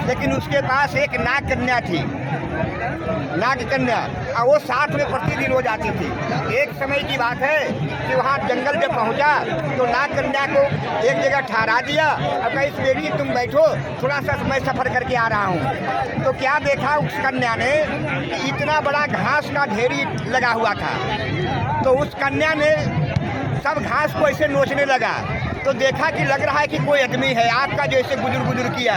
लेकिन उसके पास एक नाग कन्या थी, नाग कन्या, और वो साथ में प्रतिदिन हो जाती थी। एक समय की बात है कि वहाँ जंगल जब पहुँचा तो नाग कन्या को एक जगह ठहरा दिया और कहा, इस बेटी तुम बैठो, थोड़ा सा मैं सफ़र करके आ रहा हूँ। तो क्या देखा उस कन्या ने, इतना बड़ा घास का ढेरी लगा हुआ था, तो उस कन्या ने सब घास को ऐसे नोचने लगा। तो देखा कि लग रहा है कि कोई आदमी है, आपका जैसे गुजर गुजर किया,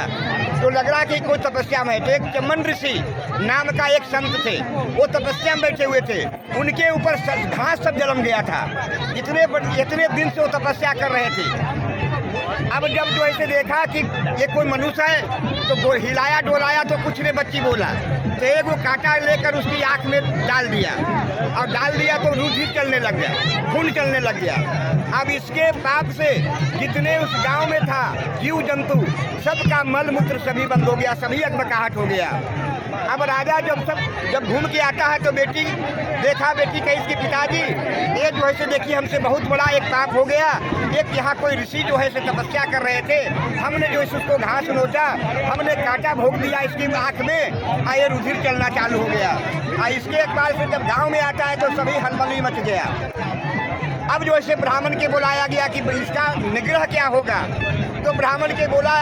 तो लग रहा है कि कोई तपस्या में है। तो एक चमन ऋषि नाम का एक संत थे, वो तपस्या में बैठे हुए थे, उनके ऊपर घास सब जलम गया था। इतने दिन से वो तपस्या कर रहे थे। अब जब जो ऐसे देखा कि ये कोई मनुष्य है तो हिलाया डोलाया तो कुछ ने बच्ची बोला, तो एक वो कांटा लेकर उसकी आँख में डाल दिया, और डाल दिया तो रूठी चलने लग गया, खून चलने लग गया। अब इसके पाप से जितने उस गांव में था जीव जंतु सबका मल मूत्र सभी बंद हो गया, सभी अगमकाहट हो गया। अब राजा जब घूम के आता है तो बेटी देखा, बेटी कही इसके पिताजी ये जो है से देखिए हमसे बहुत बड़ा एक पाप हो गया। एक यहाँ कोई ऋषि जो है से तपस्या कर रहे थे, हमने जो है उसको घास नोचा, हमने कांटा भोग दिया इसकी आँख में, ये रुधिर चलना चालू हो गया। इसके एक बार से जब गाँव में आता है तो सभी हलबली मच गया। अब जो ऐसे ब्राह्मण के बुलाया गया कि इसका निग्रह क्या होगा। तो ब्राह्मण के बोला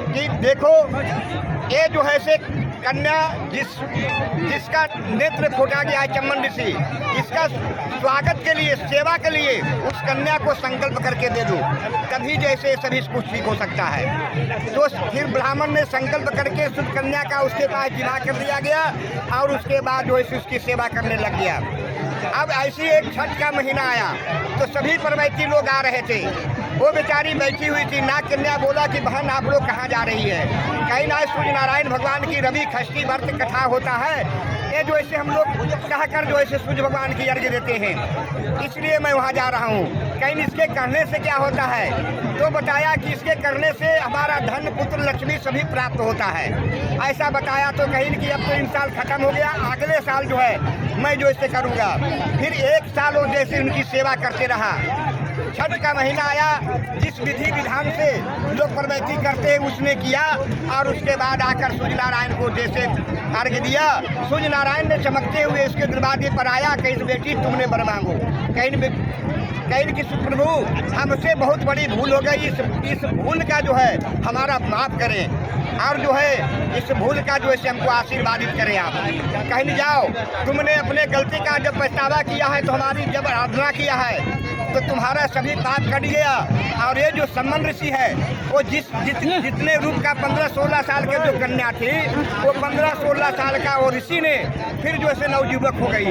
कि देखो ये जो है से कन्या जिसका नेत्र फूटा गया है, चमन ऋषि, इसका स्वागत के लिए, सेवा के लिए उस कन्या को संकल्प करके दे दो, तभी जैसे सभी कुछ ठीक हो सकता है। तो फिर ब्राह्मण ने संकल्प करके उस कन्या का उसके पास जिला कर दिया गया, और उसके बाद जो है उसकी सेवा करने लग गया। अब ऐसी एक छठ का महीना आया तो सभी परमैती लोग आ रहे थे, वो बेचारी बैठी हुई थी। नाग कन्या बोला कि बहन आप लोग कहाँ जा रही है। कहीं ना सूर्य नारायण भगवान की रवि खष्टी व्रत कथा होता है, ये जो ऐसे हम लोग कहकर जो ऐसे सूर्य भगवान की अर्घ्य देते हैं, इसलिए मैं वहाँ जा रहा हूँ। कहीं इसके करने से क्या होता है, तो बताया कि इसके करने से हमारा धन पुत्र लक्ष्मी सभी प्राप्त होता है, ऐसा बताया। तो कहीं कि अब तो इन साल खत्म हो गया, अगले साल जो है मैं जो इससे करूँगा। फिर एक साल वो जैसे उनकी सेवा करते रहा। छठ का महीना आया, जिस विधि विधान से लोग परमैती करते हैं उसने किया, और उसके बाद आकर सूर्य नारायण को जैसे अर्घ्य दिया। सूर्य नारायण ने चमकते हुए इसके दरवाजे पर आया, कहीं बेटी तुमने वर मांगो। कहीं कि प्रभु हमसे बहुत बड़ी भूल हो गई, इस भूल का जो है हमारा माफ करें, और जो है इस भूल का जो है हमको आशीर्वादित करें आप। कहीं जाओ, तुमने अपने गलती का जब पछतावा किया है तो हमारी जब आराधना किया है तो तुम्हारा सभी पाप कट गया। और ये जो चमन ऋषि है वो जितने रूप का 15-16 साल के जो कन्या थी, वो 15-16 साल का वो ऋषि ने फिर जो है नवयुवक हो गई।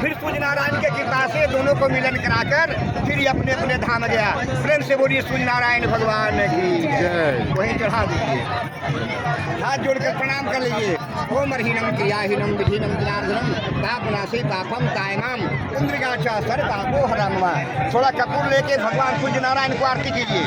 फिर सूर्य नारायण के कृपा से दोनों को मिलन कराकर फिर ये अपने अपने धाम गया। प्रेम से बोलिए सूर्य नारायण भगवान की जय। वहीं चढ़ा दीजिए, हाथ जोड़कर प्रणाम कर लीजिए। ओम अर्हिणम क्रियाहीनम विधीनम जनार्दनम पापनाशी पापम कायमाम इंद्रियाचा सर पापो हरम। थोड़ा कपूर लेके भगवान सूर्य नारायण को आरती कीजिए।